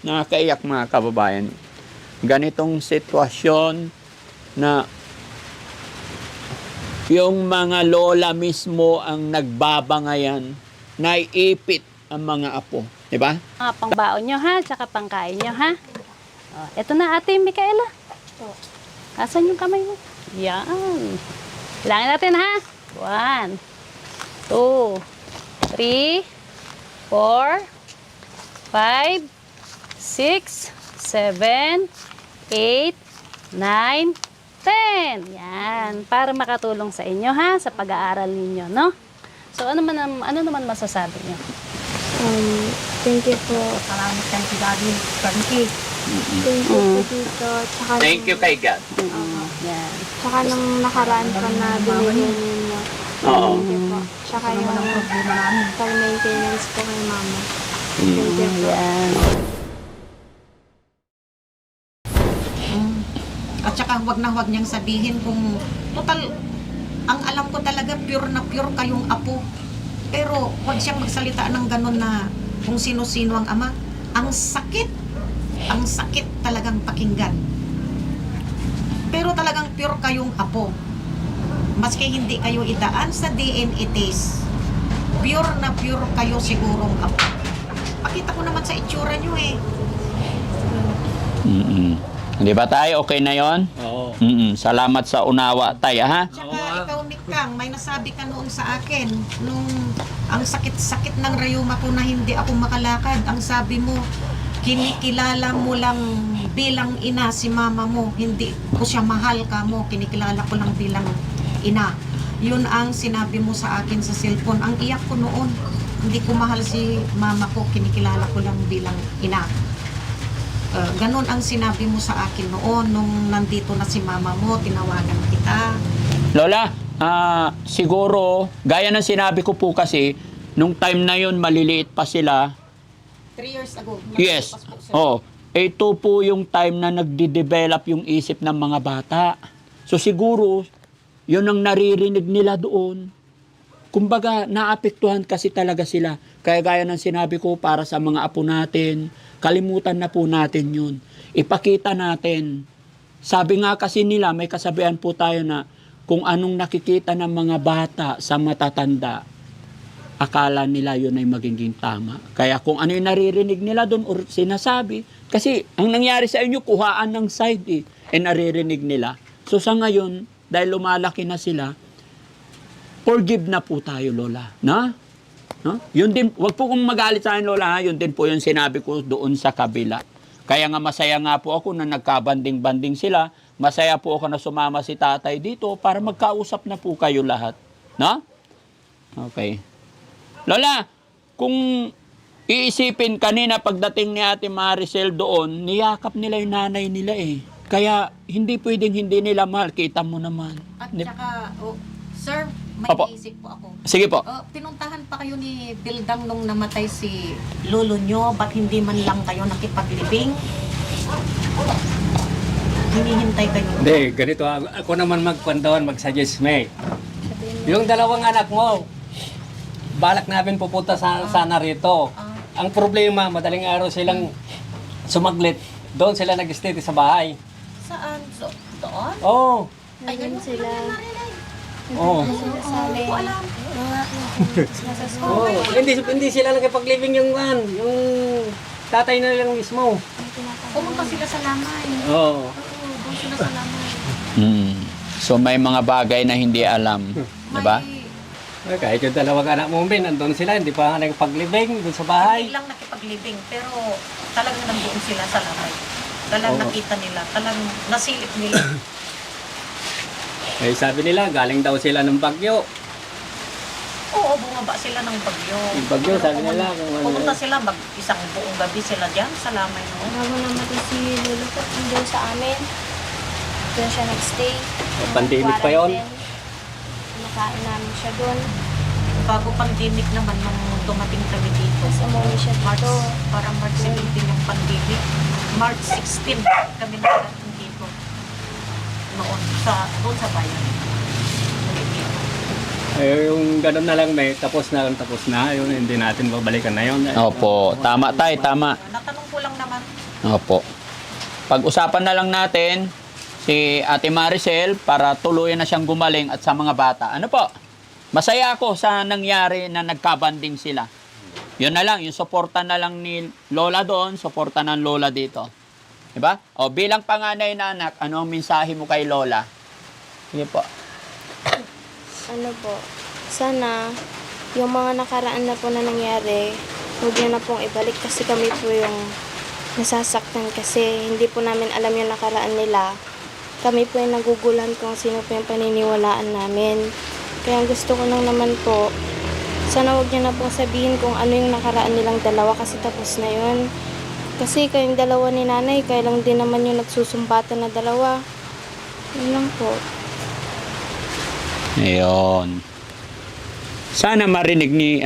Nakakaiyak mga kababayan. Ganitong sitwasyon na yung mga lola mismo ang nagbabangayan, naiipit ang mga apo. Diba? Mga pangbaon nyo ha, tsaka pangkain nyo ha. Oh, eto na ate Micaela. Oh. Asan yung kamay mo? Yan. Bilangin natin ha. 1, 2, 3, 4, 5, 6, 7, 8, 9, 10. Yan. Para makatulong sa inyo ha, sa pag-aaral ninyo, no? So ano naman masasabi nyo? Thank you po. Salamat kay si Daddy. Thank you. Thank you po dito. Tsaka Thank you kay God. Yan. Tsaka nung nakaraan pa na binigyan ninyo. Oo. Thank you po. Tsaka yung pag-maintenance po kay mama. Thank you po. Yan. At saka huwag niyang sabihin kung total, ang alam ko talaga pure na pure kayong apo. Pero huwag siyang magsalita ng ganun na kung sino-sino ang ama. Ang sakit talagang pakinggan. Pero talagang pure kayong apo. Maski hindi kayo idaan sa DNA test, pure na pure kayo sigurong apo. Pakita ko naman sa itsura niyo eh. Di ba tayo? Okay na yon? Oo. Salamat sa unawa tayo, ha? Tsaka ikaw, Mikang, may nasabi ka noon sa akin, nung ang sakit-sakit ng rayuma ko na hindi ako makalakad, ang sabi mo, kinikilala mo lang bilang ina si mama mo, hindi ko siya mahal ka mo, kinikilala ko lang bilang ina. Yun ang sinabi mo sa akin sa cellphone. Ang iyak ko noon, hindi ko mahal si mama ko, kinikilala ko lang bilang ina. Ganon ang sinabi mo sa akin noon nung nandito na si mama mo, tinawagan kita. Lola, siguro, gaya ng sinabi ko po kasi, nung time na yun, maliliit pa sila. 3 years ago. Yes. nakalipas po sila. Ito po yung time na nagde-develop yung isip ng mga bata. So siguro, yun ang naririnig nila doon. Kumbaga, naapektuhan kasi talaga sila. Kaya gaya ng sinabi ko para sa mga apo natin, kalimutan na po natin yun. Ipakita natin. Sabi nga kasi nila, may kasabihan po tayo na kung anong nakikita ng mga bata sa matatanda, akala nila yun ay magiging tama. Kaya kung ano yung naririnig nila doon o sinasabi, kasi ang nangyari sa inyo, kuhaan ng side naririnig nila. So sa ngayon, dahil lumalaki na sila, forgive na po tayo, Lola. Na? No? Yun din, wag po kong magalit sa akin, Lola. Ha? Yun din po yung sinabi ko doon sa kabila. Kaya nga masaya nga po ako na nagkabanding-banding sila. Masaya po ako na sumama si tatay dito para magkausap na po kayo lahat. No? Okay. Lola, kung iisipin kanina pagdating ni Ate Maricel doon, niyakap nila yung nanay nila eh. Kaya hindi pwedeng hindi nila mahal. Kita mo naman. At saka, sir, may Opo. isip po ako. Sige po. Pinuntahan pa kayo ni Bildang nung namatay si lolo nyo, ba't hindi man lang kayo nakipaglibing? Hinihintay kayo. Hindi, ganito. Ako naman mag-suggest, May. Yung dalawang anak mo, balak namin pupunta sana rito. Ang problema, madaling araw silang sumaglit. Doon sila nag-stay sa bahay. Saan? Doon? Oo. Ay, ganun sila. Oo. Sila sa amin. Alam. Nasa school. Oo. Hindi sila nagkipag-living yung tatay na lang mismo. Pumunta sila sa lamay. Oo. Doon sila sa lamay. So may mga bagay na hindi alam. Diba? Kahit yung dalawang anak mo, Ben, andun sila, hindi pa nagpag-living doon sa bahay. Hindi lang nakipaglibing, pero talagang nandoon sila sa lamay. Talagang nakita nila, talagang nasilip nila. Eh, sabi nila, galing daw sila ng Bagyo. Oo, bumaba sila ng bagyo. Yung bagyo, Pero sabi nila, kung ano- pumunta sila, isang buong gabi sila dyan sa lamay noon. Bago namatay si lolo ko, doon sa amin. Doon siya nagstay. Pandemic pa yun? Nakain namin siya doon. Bago pandemic naman nung dumating kami dito. Tapos umuwi siya March, dito. parang March 17 yung pandemic. March 16 kami nakarating dito. Noon, doon sa bayan. Dito. Eh, yung gano'n na lang, may tapos na. Yun, hindi natin babalikan na yun. Opo, tama tay, tama. Natanong ko lang naman. Opo. Pag-usapan na lang natin si Ate Maricel para tuluyan na siyang gumaling at sa mga bata. Ano po? Masaya ako sa nangyari na nagkabanding sila. Yun na lang, yung suporta na lang ni Lola doon, suporta ng Lola dito. Diba? O bilang panganay na anak, ano ang mensahe mo kay Lola? Sige po. Ano po, sana yung mga nakaraan na po na nangyari, huwag niyo na pong ibalik kasi kami po yung nasasaktan kasi hindi po namin alam yung nakaraan nila. Kami po yung naguguluhan kung sino po yung paniniwalaan namin. Kaya gusto ko lang naman po, sana huwag niyo na pong sabihin kung ano yung nakaraan nilang dalawa kasi tapos na yun. Kasi kayong dalawa ni nanay, kaya lang din naman yung nagsusumbatan na dalawa. Yun lang po. Ayun. Sana marinig ni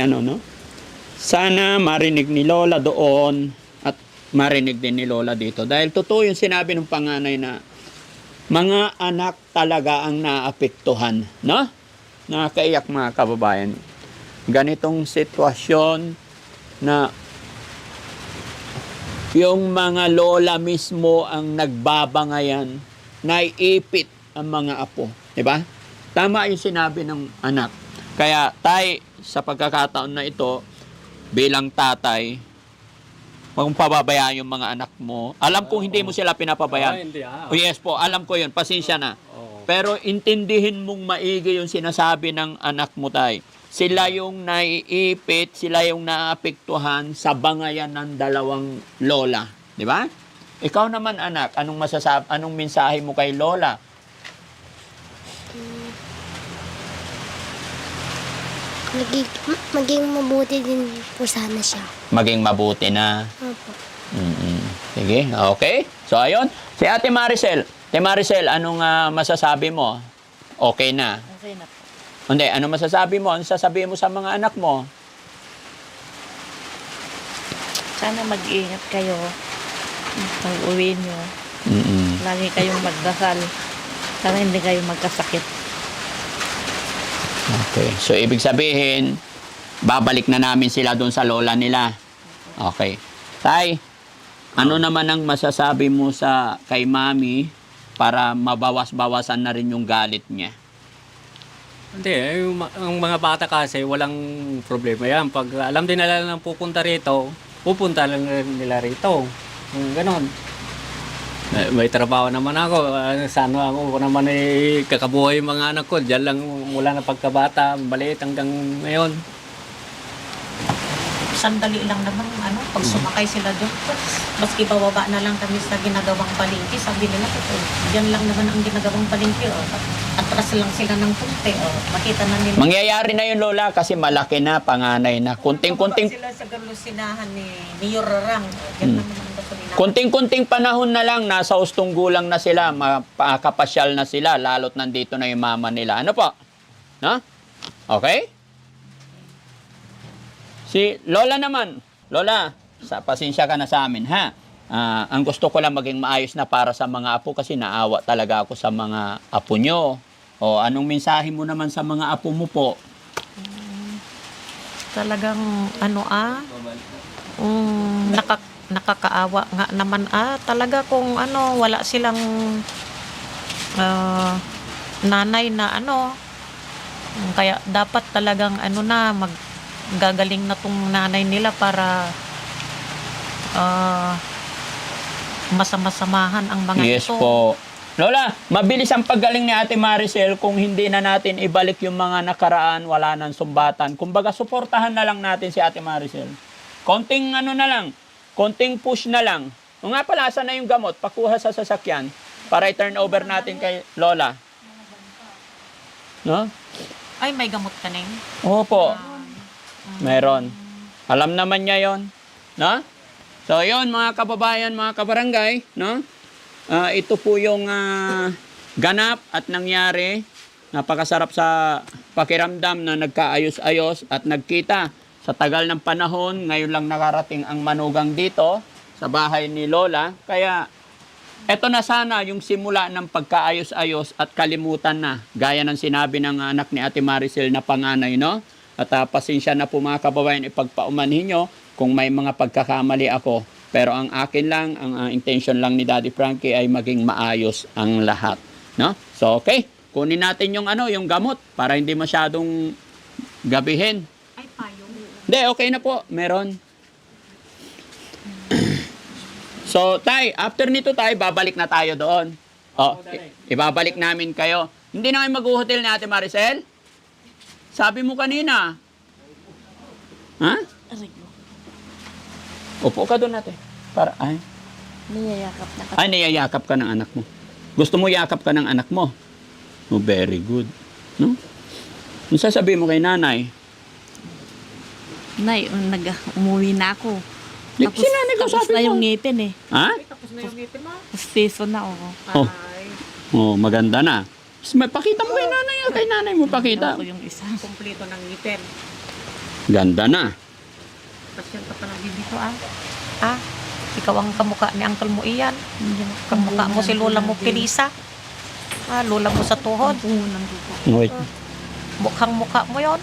Sana marinig ni Lola doon at marinig din ni Lola dito. Dahil totoo yung sinabi ng panganay na mga anak talaga ang naapektuhan, no? Nakakaiyak mga kababayan. Ganitong sitwasyon na yung mga lola mismo ang nagbabangayan, naiipit ang mga apo, di ba? Tama yung sinabi ng anak. Kaya tay, sa pagkakataon na ito, bilang tatay, huwag mong pababayaan yung mga anak mo. Alam kong hindi mo sila pinapabayaan. Hindi Oh, yes po, alam ko yun. Pasensya na. Oo. Pero intindihin mong maigi yung sinasabi ng anak mo, tay. Sila yung naiipit, sila yung naapektuhan sa bangayan ng dalawang lola. Di ba? Ikaw naman, anak, anong mensahe mo kay Lola? Maging mabuti din po sana siya. Maging mabuti na. Opo. Sige, okay. So, ayun. Si Ate Maricel. Ate Maricel, anong masasabi mo? Okay na. Okay na po. Hindi, ano masasabi mo? Ano sasabihin mo sa mga anak mo? Sana mag-iingat kayo pag uwi nyo. Lagi kayong magdasal. Sana hindi kayo magkasakit. Okay. So, ibig sabihin, babalik na namin sila doon sa lola nila. Okay. Tay, ano naman ang masasabi mo sa kay mami para mabawas-bawasan na rin yung galit niya? Hindi, ang mga bata kasi walang problema yan. Pag alam din nila na pupunta rito, pupunta lang nila rito. Ganon. May trabaho naman ako. Sana ako naman kakabuhay yung mga anak ko. Diyan lang mula na pagkabata, maliit hanggang ngayon. Sandali lang naman, pag sumakay sila doon, maski bababa na lang kami sa ginagawang palengke, sabi nila, diyan lang naman ang ginagawang palengke, atras lang sila ng kunti, makita na nila. Mangyayari na yun, Lola, kasi malaki na, panganay na. Kunting-kunting Sila sa galusinahan ni Mayor Rarang, diyan naman ang gasolina. kunting-kunting panahon na lang, nasa ustong gulang na sila, mapakapasyal na sila, lalo't nandito na yung mama nila. Ano po? No? Okay? Si Lola naman, Lola, pasensya ka na sa amin, ha? Ang gusto ko lang maging maayos na para sa mga apo kasi naawa talaga ako sa mga apo nyo. O, anong mensahe mo naman sa mga apo mo po? Talagang nakakaawa nga naman talaga kung wala silang nanay na kaya dapat talagang gagaling na tong nanay nila para masamasamahan ang mga Yes ito. po. Lola, mabilis ang paggaling ni Ate Maricel kung hindi na natin ibalik yung mga nakaraan, wala nang sumbatan. Kumbaga, suportahan na lang natin si Ate Maricel. Konting na lang, konting push na lang. O nga pala, saan na yung gamot? Pakuha sa sasakyan para i-turn over natin kay Lola. No? Ay, may gamot ka ning. Opo. Meron. Alam naman niya yon, no? So, yon mga kababayan, mga kabarangay, no? Ito po yung ganap at nangyari. Napakasarap sa pakiramdam na nagkaayos-ayos at nagkita. Sa tagal ng panahon, ngayon lang nakarating ang manugang dito sa bahay ni Lola. Kaya Eto na sana yung simula ng pagkaayos-ayos at kalimutan na. Gaya ng sinabi ng anak ni Ate Maricel na panganay, no? At pasensya na po mga kababayan, ipagpaumanhin nyo kung may mga pagkakamali ako. Pero ang akin lang, ang intention lang ni Daddy Frankie ay maging maayos ang lahat, no? So, okay. Kunin natin yung yung gamot para hindi masyadong gabihin. Ay, payong. Hindi, okay na po. Meron. So, Tay, after nito, Tay, babalik na tayo doon. Oh, ibabalik namin kayo. Hindi na kayo mag-hotel ni Ate Maricel? Sabi mo kanina. Ha? Upo ka doon, Ate. Para, Niyayakap na ka. niyayakap ka ng anak mo. Gusto mo yakap ka ng anak mo? Oh, very good. No? Ano sasabihin mo kay nanay? Nay, umuwi na ako. Si nanay ko Tapos sabi na mo. yung ngipin eh. Ha? Tapos na yung ngipin mo. Season na ako. Oh. Ay, Oh, maganda na. Pakita mo kay nanay. Kay nanay mo pakita. Ako yung isa. kumpleto ng ngipin. Ganda na. Pasyal ka pa ng bibito, ikaw ang kamukha ni Uncle mo iyan. Kamukha mo si Lola mo Pilisa. Lola mo sa tuhod. Puhunan ko po. Wait. Mukhang mukha mo yon.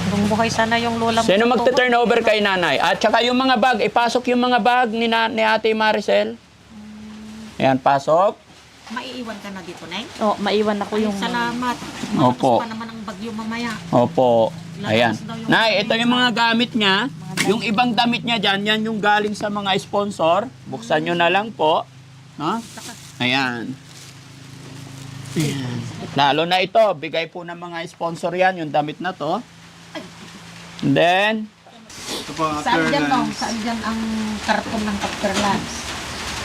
Hanggang buhay sana yung Lola mo Sino sa tuhod. magte-turn over kay nanay? At saka yung mga bag, ipasok yung mga bag ni Ate Maricel. Ayan, pasok. Maiiwan ka na dito, Neng? Oh, maiwan ako Ay, yung... salamat. Opo. Malakas pa naman ang bagyo mamaya. Opo. Ayan. Lalabas daw yung- Nay, ito yung mga gamit niya. Yung ibang damit niya dyan, yan yung galing sa mga sponsor. Buksan nyo na lang po. No? Ayan. Ayan. Lalo na ito, bigay po ng mga sponsor yan, yung damit na to. And then, Ito po ang Saan after dyan, Nong? lunch. Saan dyan ang karton ng after lunch?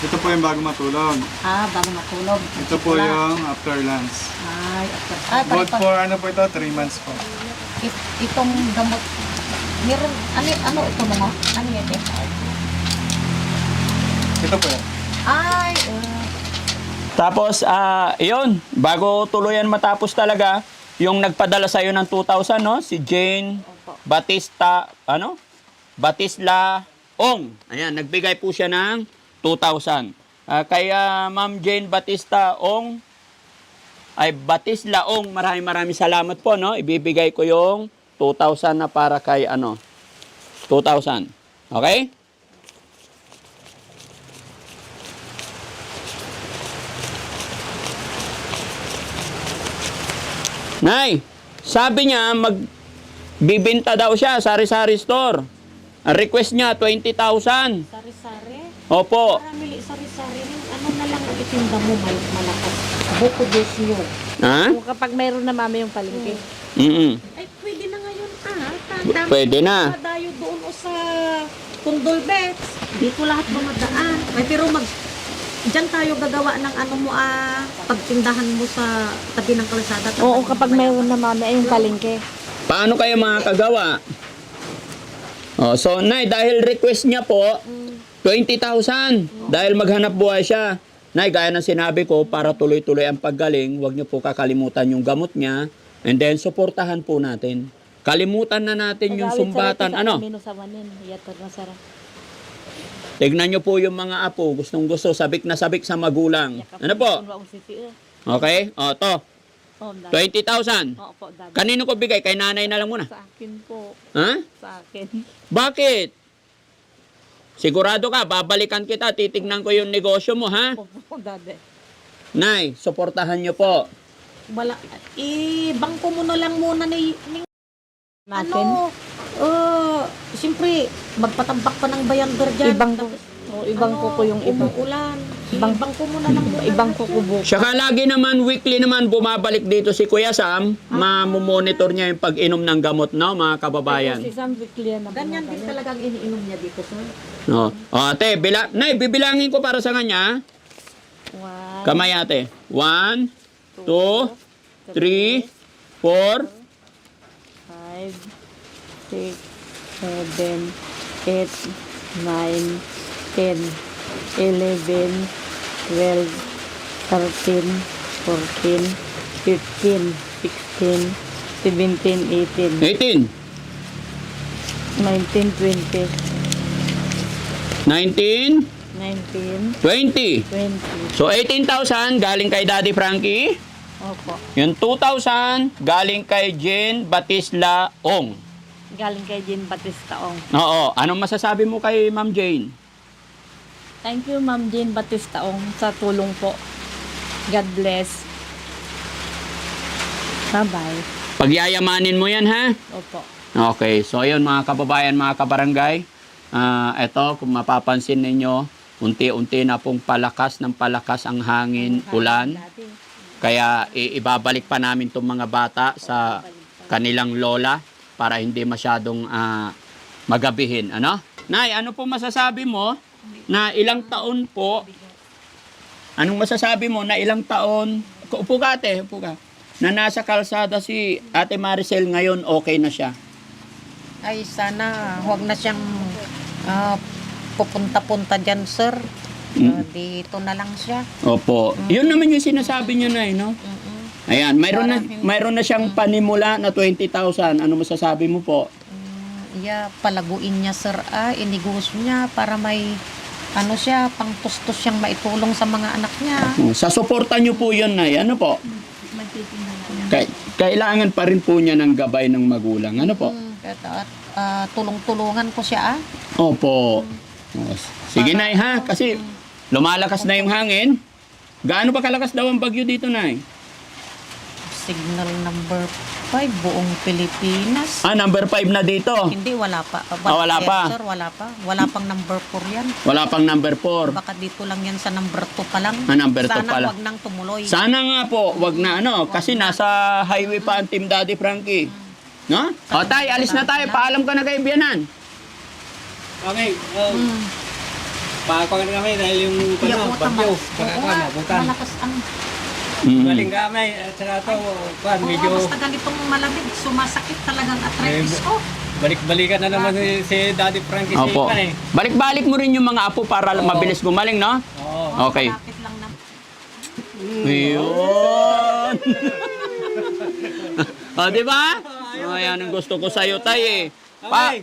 Ito po yung bago matulog. Bago matulog. Ito po yung after lunch. Ay, after. Good for ano po ito? 3 months po. Itong gamot. Meron, ano ito mo? Ano yan? Ito po yan. Ay, tapos, yun, bago tuluyan matapos talaga, yung nagpadala sa'yo ng 2,000, no? Si Jane Batista, Batisla Ong. Ayan, nagbigay po siya ng 2,000. Kaya Ma'am Jane Batista Ong, ay Batisla Ong, maraming salamat po, no? Ibibigay ko yung 2,000 na para kay 2,000. Okay? Nay, sabi niya magbibinta daw siya sari-sari store. Ang request niya 20,000. sari-sari. Opo. Maramili sari-sari rin. Ano na lang itinda mo malakas. Buko desyo. Ha? Kung kapag mayroon na mami yung palengke. Ay, pwede na ngayon Tandaan. Pwede na. Dayo doon o sa Kundol Bets. Dito lahat dumadaan. Ay, pero diyan tayo gagawa ng pagtindahan mo sa tabi ng kalsada. Oo, kapag mayroon na mami ay yung palengke. Paano kayo makakagawa? Oh, so, Nay, dahil request niya po, 20,000. Dahil maghanap buhay siya. Nay, gaya ng sinabi ko, para tuloy-tuloy ang paggaling, huwag niyo po kakalimutan yung gamot niya. And then, suportahan po natin. Kalimutan na natin yung sumbatan. Tignan nyo po yung mga apo. Gustong-gusto. Sabik na sabik sa magulang. Ano po? Okay? O, to. 20,000. Opo, dad. Kanino ko bigay? Kay nanay na lang muna. Sa akin po. Ha? Sa akin. Bakit? Sigurado ka, babalikan kita. Titignan ko yung negosyo mo, ha? Opo, dad. Nay, suportahan nyo po. Bangko mo na lang muna Natin. siyempre, magpatambak pa ng bayander dyan. Ibang ko. Ibang ko yung ibang. Umuulan. Ibang- Bangko mo na lang muna. Ibang ko kubo. Saka lagi naman, weekly naman, bumabalik dito si Kuya Sam. Mamomonitor niya yung pag-inom ng gamot, no, mga kababayan. Si Sam Viclia na Ganyan din talagang iniinom niya dito, sir. No. O, ate, Nay, bibilangin ko para sa kanya. One, Kamay, ate. 1, 2, 3, 4, 5, 6, 7, 8, 9, 10, 11, 12, 13, 14, 15, 16, 17, 18, 18, 19, 20, 19, 19, 20. 20. So 18,000 galing kay Daddy Frankie. Opo. Yung 2,000 galing kay Jen Batisla Ong. Galing kay Jean Batista Ong. Oo. Anong masasabi mo kay Ma'am Jane? Thank you, Ma'am Jean Batista Ong, sa tulong po. God bless. Bye-bye. Pagyayamanin mo yan, ha? Opo. Okay. So, ayun mga kababayan, mga kabarangay. Ito, kung mapapansin ninyo, unti-unti na pong palakas ng palakas ang hangin, ulan. Kaya ibabalik pa namin itong mga bata sa kanilang lola para hindi masyadong magabihin. Ano? Nay, ano po masasabi mo na ilang taon po? Anong masasabi mo na ilang taon? Upo ka, ate, upo ka. Na nasa kalsada si Ate Maricel ngayon, okay na siya. Ay, sana huwag na siyang pupunta-punta dyan, sir. Dito na lang siya. Opo. Yun naman yung sinasabi niyo na, no? Ayan, mayroon na siyang panimula na 20,000. Ano masasabi mo po? Palaguin niya, sir. Inigos niya para may siya, pangtustos siyang maitulong sa mga anak niya. Sa suporta niyo po yun, Nay. Ano po? Kailangan pa rin po niya ng gabay ng magulang. Ano po? Tulong-tulungan ko siya, Opo. Sige, Nay, ha? Kasi lumalakas na yung hangin. Gaano ba kalakas daw ang bagyo dito, Nay? Signal number 5, buong Pilipinas. Number 5 na dito. Hindi, wala pa. wala pa. Sir, wala pa. Wala pang number 4 yan. Wala pang number 4. Baka dito lang yan sa number 2 pa lang. Number 2 Sana pa lang. wag nang tumuloy. Sana nga po, wag na kasi nasa highway pa ang Team Daddy Frankie. No? O tay, alis na tayo. Paalam ka na kay Bianan. Okay. Pakakuha kami dahil yung bagyo. Bukan. Malakas ang... Galing kami. At saka ito, medyo basta ganitong malamig, sumasakit talagang arthritis ko. balik-balikan na naman si Daddy Frankie sa Opo. ikan Balik-balik mo rin yung mga apo para mabilis gumaling, no? Oo. Okay. Malapit lang na. Ayun. O, di ba? O, yan ang gusto ko sa'yo, tay, Pa.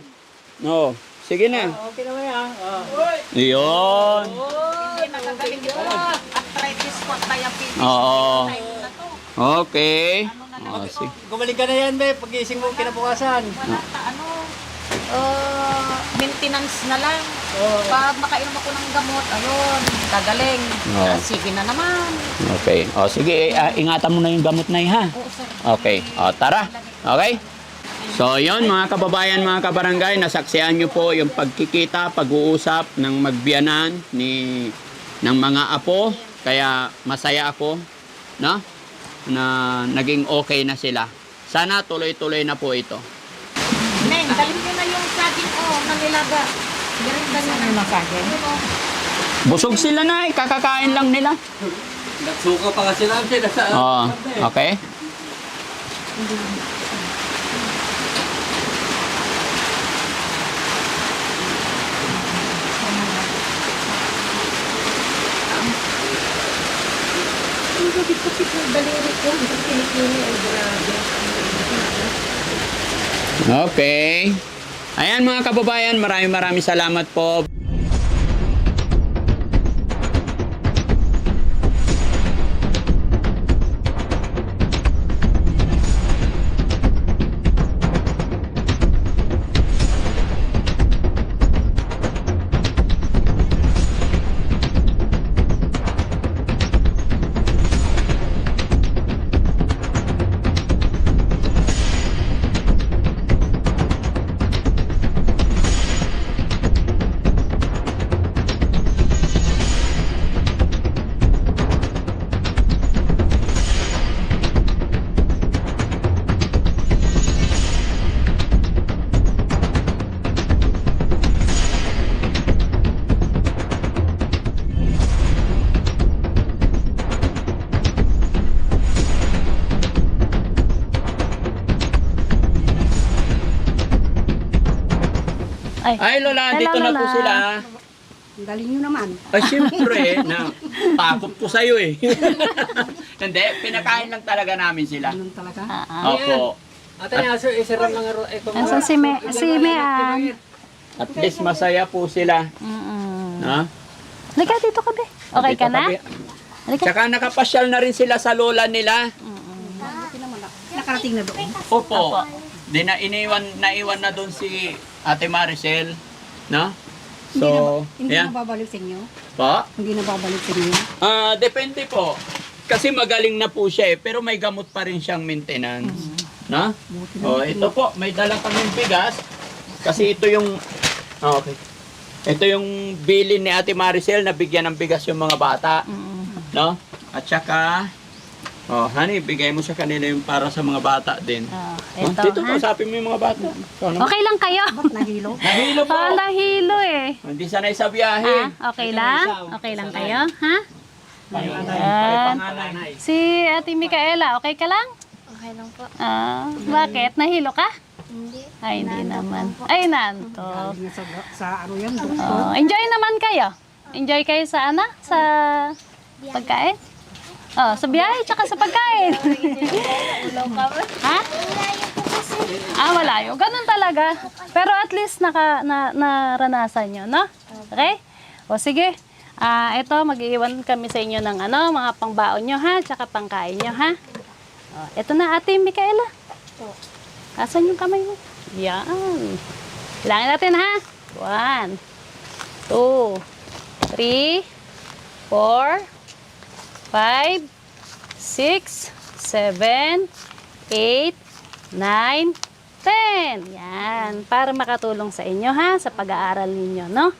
No. Sige na. Okay naman yan. Ayun. Hindi nakagaling ito. Arthritis ko at diabetes. Oo. Time na to. Okay. O, sige. Gumaling ka na yan, be. Pag-gising mo kinabukasan. Wala pa maintenance na lang. Pag makainom ako ng gamot, gagaling. Oo. Sige na naman. Okay. O, sige. Ingatan mo na yung gamot na ha? Oo, sir. Okay. O, tara. Okay? So, yon mga kababayan, mga kabarangay, nasaksihan nyo po yung pagkikita, pag-uusap ng magbiyanan ng mga apo. Kaya masaya ako, no? Na naging okay na sila. Sana tuloy-tuloy na po ito. Neng, dalhin nyo na yung saging na nilaga. Garinda nyo na yung saging. Busog sila na, kakakain lang nila. Nagsuka pa kasi lang siya. Oh, okay. Okay. Ayan mga kababayan, maraming salamat po. Ay, Lola, Hello, dito na po Lola. sila. Galing nyo naman. Ay, siyempre, takot ko sa'yo eh. Hindi, pinakain lang talaga namin sila. Ganun talaga. Opo. Ate niya, isiram ng Asan si Mean? At least masaya po sila. Mm-mm. No? Halika dito ka, be. Okay Dito ka na? tabi. Halika. Tsaka nakapasyal na rin sila sa lola nila. Nakarating na doon. Opo. Di na naiwan na doon si Ate Maricel. No? So, Hindi yan. na babalik sa inyo. Po? Hindi na babalik sa inyo. Depende po. Kasi magaling na po siya pero may gamot pa rin siyang maintenance. No? Ito po, may dala kaming bigas. Kasi ito yung... okay. Ito yung bilin ni Ate Maricel na bigyan ng bigas yung mga bata. No? At saka... honey, bigay mo sa kanila yung para sa mga bata din. Ito, Dito, ha? kausapin mo yung mga bata. Okay lang kayo? Nahilo. Nahilo po. Nahilo eh. Hindi sanay sa biyahe. Okay lang? Okay lang kayo? Ha? Panganay. Si Ate Micaela, okay ka lang? Okay lang po. Bakit? Nahilo ka? Hindi. Ay, hindi naman. Ay, nantok. Galing sa ano yan, doon. Enjoy naman kayo. Enjoy kayo sa ano? Sa pagkain? Sa biyahe tsaka sa pagkain. Ha? Malayo. Ganun talaga. Pero at least naranasan nyo, no? Okay? O sige. Ito, mag-iwan kami sa inyo ng mga pangbaon nyo, ha? Tsaka pangkain nyo, ha? Ito na, Ate Micaela. Asan yung kamay mo? Yan. Bilangin natin, ha? 1, 2, 3, 4, 5, 6, 7, 8, 9, 10. Yan. Para makatulong sa inyo, ha? Sa pag-aaral ninyo, no?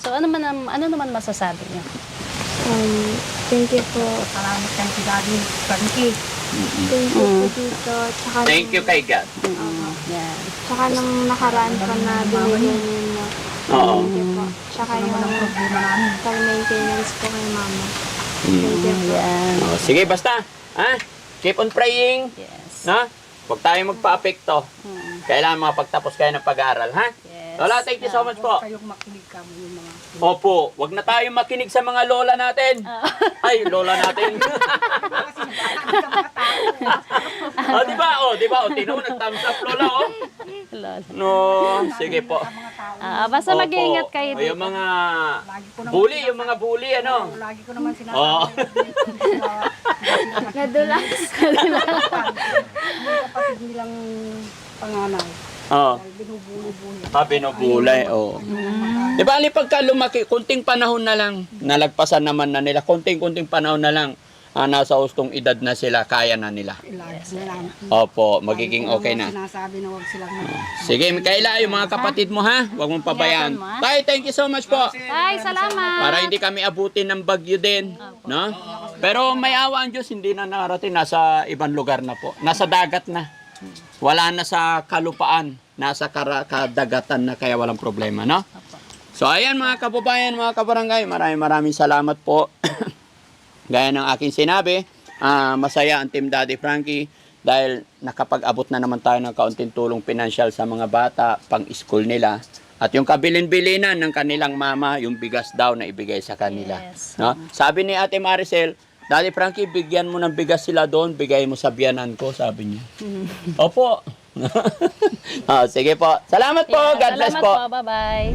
So, ano naman masasabi niyo? Thank you po. Salamat kayo si Daddy Frankie. Thank you po dito. Tsaka Thank you kay God. Yan. Tsaka nung nakaraan pa na binigyan ninyo. Oo. Thank you po. Tsaka yung Problema namin. pag-maintenance po kay mama. Thank you po. Yan. Sige, basta. Keep on praying. Yes. No? Huwag tayo magpa-apekto. Kailangan makapagtapos kayo ng pag-aaral, ha? Yes. Lola, thank you so much po. Kayong makinig ka mo yung mga... Opo, wag na tayo makinig sa mga lola natin. Ay, lola natin. Di ba? Tino, nag-thumbs up, lola, Lol. No, sige po. Basta Opo. mag-iingat kayo O, dito. yung mga bully, ano? Lagi ko naman sinasabi. Oo. Nadulas. Yung kapatid nilang panganay. Oo. Binubuli-buli. Binubulay, oo. Di ba, pagka lumaki, kunting panahon na lang, nalagpasan naman na nila, kunting panahon na lang, nasa hustong edad na sila, kaya na nila. Lagi na lang. Opo, magiging okay na. Sinasabi na huwag silang Sige, Micaela, yung mga kapatid mo, ha? Huwag mong pabayaan. Ingatan mo, ha? Tay, thank you so much po. Ay, salamat. Para hindi kami abutin ng bagyo din, no? Pero may awa ang Diyos, hindi na narating, nasa ibang lugar na po. Nasa dagat na. Wala na sa kalupaan, nasa kadagatan na, kaya walang problema, no? So ayan mga kababayan, mga kabarangay, maraming salamat po. Gaya ng aking sinabi, masaya ang Team Daddy Frankie dahil nakapag-abot na naman tayo ng kaunting tulong pinansyal sa mga bata, pang-school nila. At yung kabilin-bilinan ng kanilang mama, yung bigas daw na ibigay sa kanila. Yes. No? Sabi ni Ate Maricel, Daddy Frankie, bigyan mo ng bigas sila doon, bigay mo sa biyanan ko, sabi niya. Opo. Sige po. Salamat po. God bless Salamat po. po. Bye-bye.